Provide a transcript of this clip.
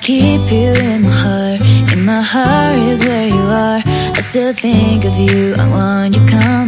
keep you in my heart. In my heart is where you are. I still think of you. I want you come